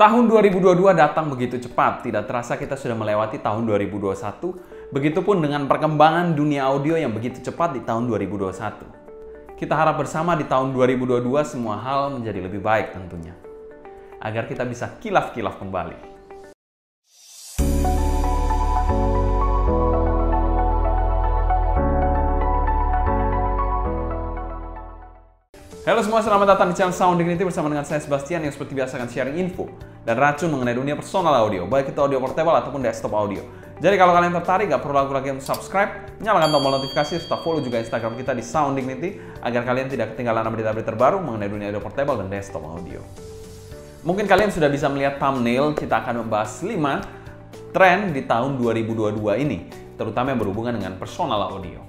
Tahun 2022 datang begitu cepat, tidak terasa kita sudah melewati tahun 2021. Begitupun dengan perkembangan dunia audio yang begitu cepat di tahun 2021. Kita harap bersama di tahun 2022 semua hal menjadi lebih baik tentunya. Agar kita bisa kilaf-kilaf kembali. Halo semua, selamat datang di channel Sound Dignity bersama dengan saya Sebastian yang seperti biasa akan sharing info dan racun mengenai dunia personal audio, baik itu audio portable ataupun desktop audio. Jadi kalau kalian tertarik, gak perlu ragu lagi untuk subscribe, nyalakan tombol notifikasi, serta follow juga Instagram kita di Sound Dignity agar kalian tidak ketinggalan berita-berita terbaru mengenai dunia audio portable dan desktop audio. Mungkin kalian sudah bisa melihat thumbnail, kita akan membahas 5 tren di tahun 2022 ini, terutama yang berhubungan dengan personal audio.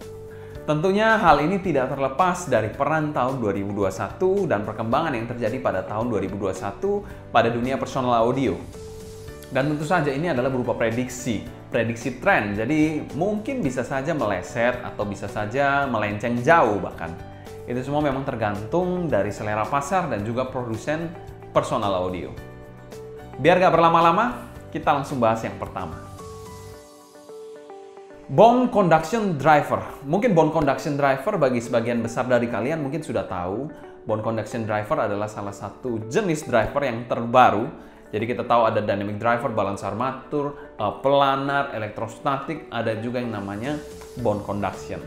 Tentunya hal ini tidak terlepas dari peran tahun 2021 dan perkembangan yang terjadi pada tahun 2021 pada dunia personal audio. Dan tentu saja ini adalah berupa prediksi tren. Jadi mungkin bisa saja meleset atau bisa saja melenceng jauh bahkan. Itu semua memang tergantung dari selera pasar dan juga produsen personal audio. Biar gak berlama-lama, kita langsung bahas yang pertama. Bone Conduction Driver. Mungkin Bone Conduction Driver bagi sebagian besar dari kalian mungkin sudah tahu. Bone Conduction Driver adalah salah satu jenis driver yang terbaru. Jadi kita tahu ada dynamic driver, balance armatur, planar, elektrostatik, ada juga yang namanya bone conduction.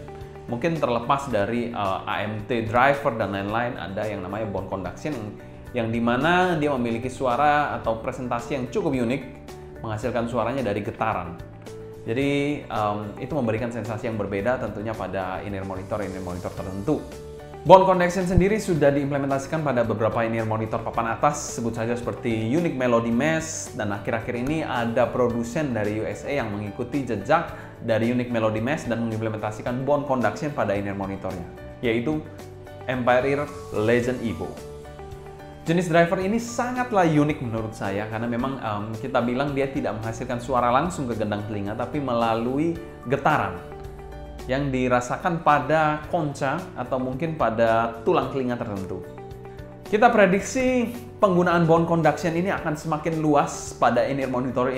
Mungkin terlepas dari AMT driver dan lain-lain, ada yang namanya bone conduction yang dimana dia memiliki suara atau presentasi yang cukup unik, menghasilkan suaranya dari getaran. Jadi itu memberikan sensasi yang berbeda tentunya pada in-ear monitor tertentu. Bone conduction sendiri sudah diimplementasikan pada beberapa in-ear monitor papan atas, sebut saja seperti Unique Melody Mesh, dan akhir-akhir ini ada produsen dari USA yang mengikuti jejak dari Unique Melody Mesh dan mengimplementasikan bone conduction pada in-ear monitornya, yaitu Empire Ear Legend Evo. Jenis driver ini sangatlah unik menurut saya karena memang kita bilang dia tidak menghasilkan suara langsung ke gendang telinga tapi melalui getaran yang dirasakan pada konca atau mungkin pada tulang telinga tertentu. Kita prediksi penggunaan bone conduction ini akan semakin luas pada in-ear monitor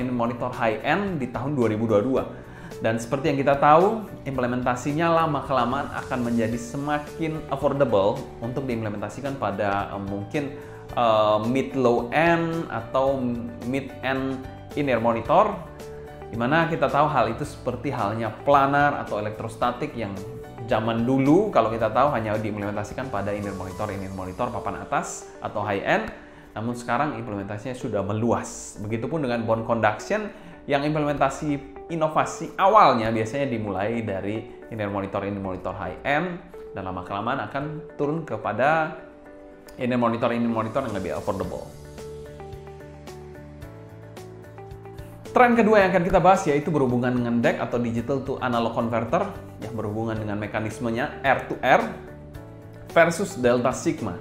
high-end di tahun 2022. Dan seperti yang kita tahu, implementasinya lama-kelamaan akan menjadi semakin affordable untuk diimplementasikan pada mungkin mid-low end atau mid-end in-ear monitor, dimana kita tahu hal itu seperti halnya planar atau elektrostatik yang zaman dulu kalau kita tahu hanya diimplementasikan pada in-ear monitor papan atas atau high-end, namun sekarang implementasinya sudah meluas. Begitupun dengan bone conduction yang implementasi inovasi awalnya biasanya dimulai dari in-ear monitor high-end dan lama-kelamaan akan turun kepada in-ear monitor yang lebih affordable. Tren kedua yang akan kita bahas yaitu berhubungan dengan DAC atau Digital to Analog Converter yang berhubungan dengan mekanismenya R2R versus Delta Sigma.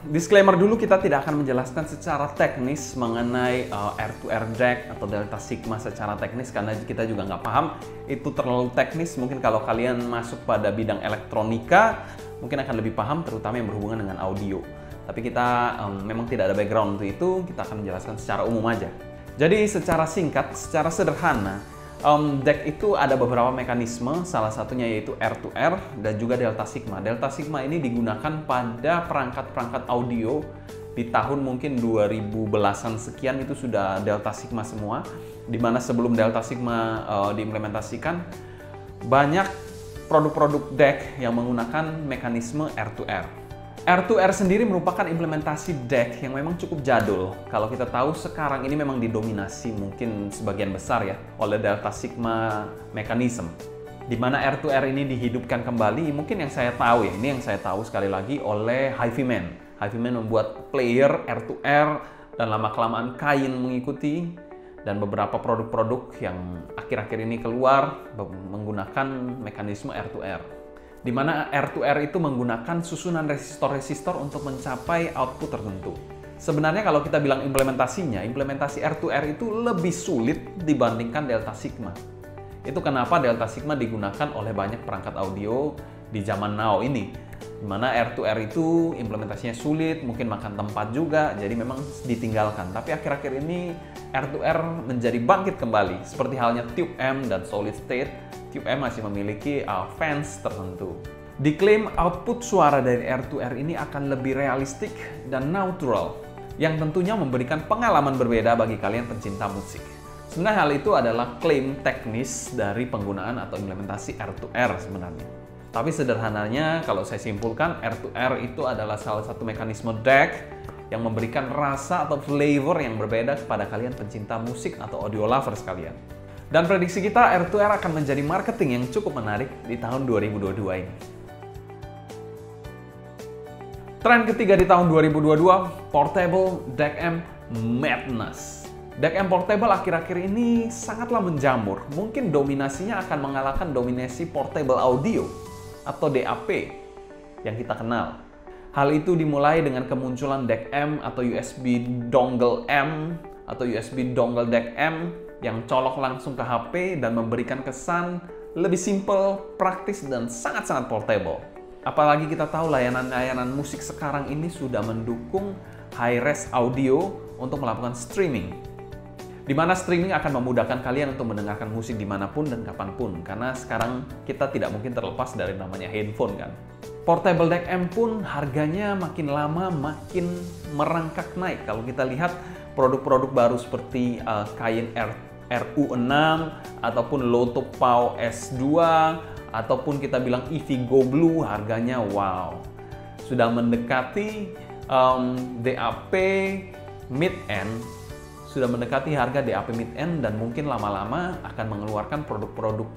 Disclaimer dulu, kita tidak akan menjelaskan secara teknis mengenai R2R DAC atau Delta Sigma secara teknis karena kita juga nggak paham. Itu terlalu teknis, mungkin kalau kalian masuk pada bidang elektronika mungkin akan lebih paham, terutama yang berhubungan dengan audio. Tapi kita memang tidak ada background untuk itu, kita akan menjelaskan secara umum aja. Jadi secara singkat, secara sederhana, DAC itu ada beberapa mekanisme, salah satunya yaitu R2R dan juga Delta Sigma. Delta Sigma ini digunakan pada perangkat-perangkat audio di tahun mungkin 2010-an sekian, itu sudah Delta Sigma semua. Dimana sebelum Delta Sigma diimplementasikan, banyak produk-produk DAC yang menggunakan mekanisme R2R. R2R sendiri merupakan implementasi DAC yang memang cukup jadul. Kalau kita tahu sekarang ini memang didominasi mungkin sebagian besar ya oleh Delta Sigma mechanism. Di mana R2R ini dihidupkan kembali, mungkin yang saya tahu ya, ini yang saya tahu sekali lagi oleh HiFiMan. HiFiMan membuat player R2R dan lama-kelamaan Kain mengikuti. Dan beberapa produk-produk yang akhir-akhir ini keluar menggunakan mekanisme R2R. Di mana R2R itu menggunakan susunan resistor-resistor untuk mencapai output tertentu. Sebenarnya kalau kita bilang implementasi R2R itu lebih sulit dibandingkan Delta Sigma. Itu kenapa Delta Sigma digunakan oleh banyak perangkat audio di zaman now ini. Dimana R2R itu implementasinya sulit, mungkin makan tempat juga, jadi memang ditinggalkan. Tapi akhir-akhir ini R2R menjadi bangkit kembali, seperti halnya TubeM dan Solid State. TubeM masih memiliki fans tertentu. Diklaim output suara dari R2R ini akan lebih realistik dan natural, yang tentunya memberikan pengalaman berbeda bagi kalian pencinta musik. Sebenarnya hal itu adalah klaim teknis dari penggunaan atau implementasi R2R sebenarnya. Tapi sederhananya, kalau saya simpulkan, R2R itu adalah salah satu mekanisme DAC yang memberikan rasa atau flavor yang berbeda kepada kalian pencinta musik atau audio lovers kalian. Dan prediksi kita, R2R akan menjadi marketing yang cukup menarik di tahun 2022 ini. Tren ketiga di tahun 2022, Portable DAC-M Madness. DAC-M Portable akhir-akhir ini sangatlah menjamur. Mungkin dominasinya akan mengalahkan dominasi portable audio atau DAP yang kita kenal. Hal itu dimulai dengan kemunculan DAC-M atau USB dongle M atau USB dongle DAC-M yang colok langsung ke HP dan memberikan kesan lebih simple, praktis, dan sangat-sangat portable. Apalagi kita tahu layanan-layanan musik sekarang ini sudah mendukung high-res audio untuk melakukan streaming. Di mana streaming akan memudahkan kalian untuk mendengarkan musik dimanapun dan kapanpun, karena sekarang kita tidak mungkin terlepas dari namanya handphone kan. Portable DAC-M pun harganya makin lama makin merangkak naik. Kalau kita lihat produk-produk baru seperti Cayin RU6 ataupun Loto Pau S2 ataupun kita bilang Evigo Blue, harganya wow, sudah mendekati DAP mid-end. Sudah mendekati harga DAP mid-end dan mungkin lama-lama akan mengeluarkan produk-produk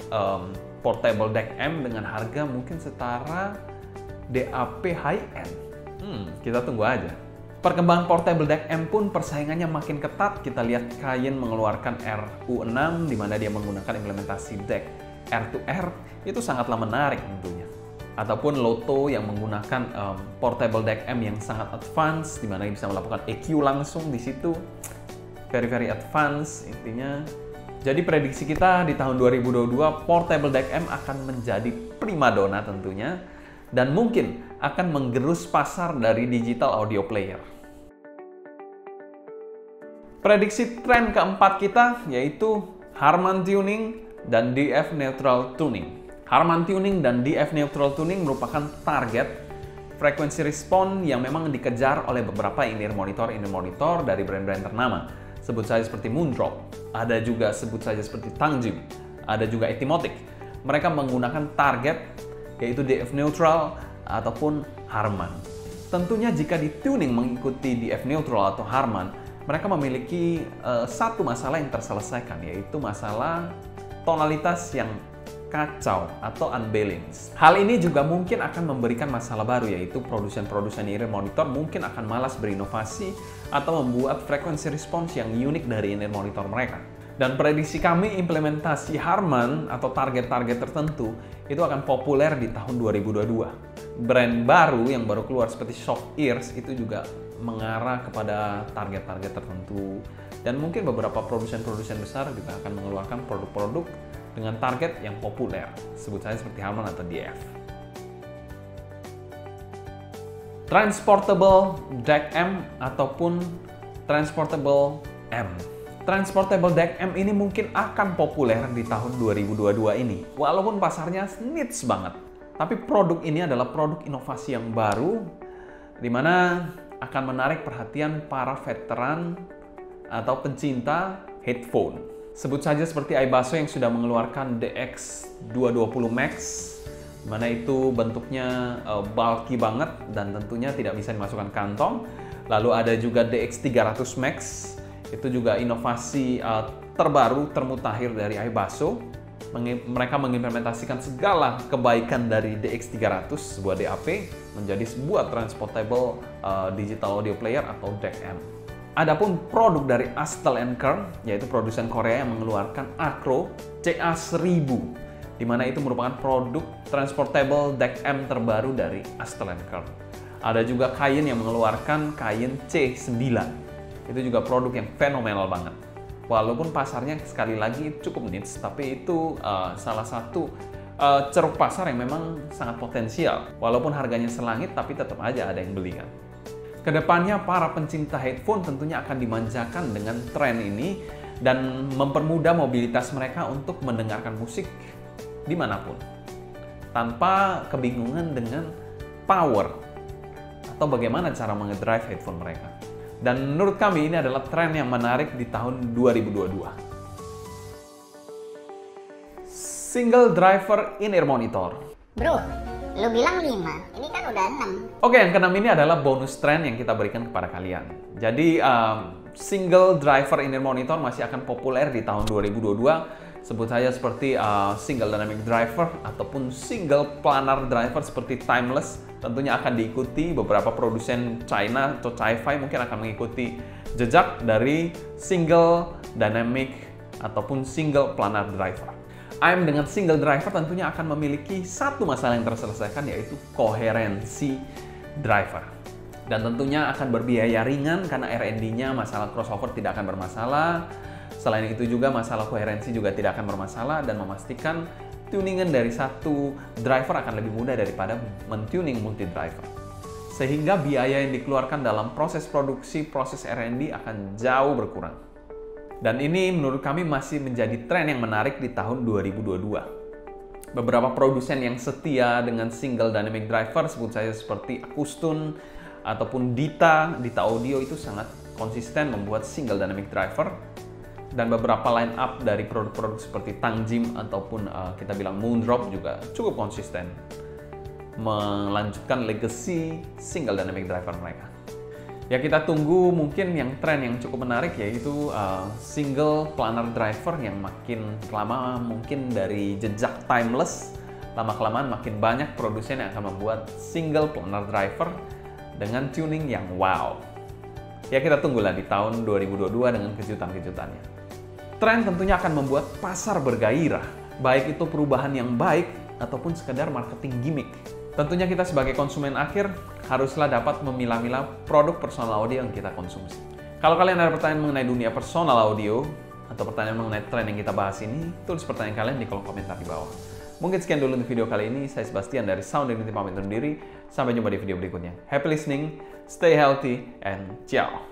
portable DAC-M dengan harga mungkin setara DAP high-end. Kita tunggu aja. Perkembangan portable DAC-M pun persaingannya makin ketat. Kita lihat Cayin mengeluarkan RU6 di mana dia menggunakan implementasi DAC R2R, itu sangatlah menarik tentunya. Ataupun Loto yang menggunakan portable DAC-M yang sangat advance di mana bisa melakukan EQ langsung di situ. Very advance intinya. Jadi prediksi kita di tahun 2022 portable DAC-M akan menjadi primadona tentunya dan mungkin akan menggerus pasar dari digital audio player. Prediksi tren keempat kita yaitu Harman Tuning dan DF Neutral Tuning. Harman Tuning dan DF Neutral Tuning merupakan target frekuensi respon yang memang dikejar oleh beberapa in-ear monitor dari brand-brand ternama. Sebut saja seperti Moondrop, ada juga sebut saja seperti Tangjim, ada juga Etymotic. Mereka menggunakan target yaitu DF neutral ataupun Harman. Tentunya jika di tuning mengikuti DF neutral atau Harman, mereka memiliki satu masalah yang terselesaikan, yaitu masalah tonalitas yang kacau atau unbalanced. Hal ini juga mungkin akan memberikan masalah baru, yaitu produsen-produsen in-ear monitor mungkin akan malas berinovasi atau membuat frekuensi respons yang unik dari in-ear monitor mereka. Dan prediksi kami implementasi Harman atau target-target tertentu itu akan populer di tahun 2022. Brand baru yang baru keluar seperti Soft Ears itu juga mengarah kepada target-target tertentu. Dan mungkin beberapa produsen-produsen besar juga akan mengeluarkan produk-produk dengan target yang populer, sebut saja seperti Harman atau DF. Transportable DAC-M ataupun Transportable M. Transportable DAC-M ini mungkin akan populer di tahun 2022 ini, walaupun pasarnya niche banget. Tapi produk ini adalah produk inovasi yang baru, di mana akan menarik perhatian para veteran atau pencinta headphone. Sebut saja seperti iBasso yang sudah mengeluarkan DX220 Max, mana itu bentuknya bulky banget dan tentunya tidak bisa dimasukkan kantong. Lalu ada juga DX300 Max, itu juga inovasi terbaru, termutakhir dari iBasso. Mereka mengimplementasikan segala kebaikan dari DX300, sebuah DAP, menjadi sebuah transportable digital audio player atau DAC-M. Adapun produk dari Astel & Kern, yaitu produsen Korea yang mengeluarkan Acro CA1000, di mana itu merupakan produk transportable DAC-M terbaru dari Astel & Kern. Ada juga Cayin yang mengeluarkan Cayin C9. Itu juga produk yang fenomenal banget. Walaupun pasarnya sekali lagi cukup niche, tapi itu salah satu ceruk pasar yang memang sangat potensial. Walaupun harganya selangit, tapi tetap aja ada yang beli kan. Kedepannya para pencinta headphone tentunya akan dimanjakan dengan tren ini dan mempermudah mobilitas mereka untuk mendengarkan musik dimanapun tanpa kebingungan dengan power atau bagaimana cara mengedrive headphone mereka. Dan menurut kami ini adalah tren yang menarik di tahun 2022. Single driver in-ear monitor. Bro, lu bilang 5, ini kan udah 6. Oke, yang keenam ini adalah bonus tren yang kita berikan kepada kalian. Jadi, single driver in-ear monitor masih akan populer di tahun 2022. Sebut saja seperti single dynamic driver ataupun single planar driver seperti Timeless. Tentunya akan diikuti beberapa produsen China atau Chi-Fi mungkin akan mengikuti jejak dari single dynamic ataupun single planar driver. AM dengan single driver tentunya akan memiliki satu masalah yang terselesaikan, yaitu koherensi driver. Dan tentunya akan berbiaya ringan karena R&D-nya masalah crossover tidak akan bermasalah. Selain itu juga masalah koherensi juga tidak akan bermasalah dan memastikan tuningan dari satu driver akan lebih mudah daripada mentuning multi driver. Sehingga biaya yang dikeluarkan dalam proses produksi, proses R&D akan jauh berkurang. Dan ini menurut kami masih menjadi tren yang menarik di tahun 2022. Beberapa produsen yang setia dengan single dynamic driver, sebut saja seperti Akustun ataupun Dita Audio itu sangat konsisten membuat single dynamic driver. Dan beberapa line up dari produk-produk seperti Tangjim ataupun kita bilang Moondrop juga cukup konsisten melanjutkan legacy single dynamic driver mereka. Ya, kita tunggu mungkin yang tren yang cukup menarik, yaitu single planar driver yang makin lama mungkin dari jejak Timeless, lama-kelamaan makin banyak produsen yang akan membuat single planar driver dengan tuning yang wow. Ya, kita tunggulah di tahun 2022 dengan kejutan-kejutannya. Tren tentunya akan membuat pasar bergairah, baik itu perubahan yang baik ataupun sekedar marketing gimmick. Tentunya kita sebagai konsumen akhir haruslah dapat memilah-milah produk personal audio yang kita konsumsi. Kalau kalian ada pertanyaan mengenai dunia personal audio atau pertanyaan mengenai tren yang kita bahas ini, tulis pertanyaan kalian di kolom komentar di bawah. Mungkin sekian dulu untuk video kali ini. Saya Sebastian dari Sound Dignity pamit undur diri. Sampai jumpa di video berikutnya. Happy listening, stay healthy, and ciao!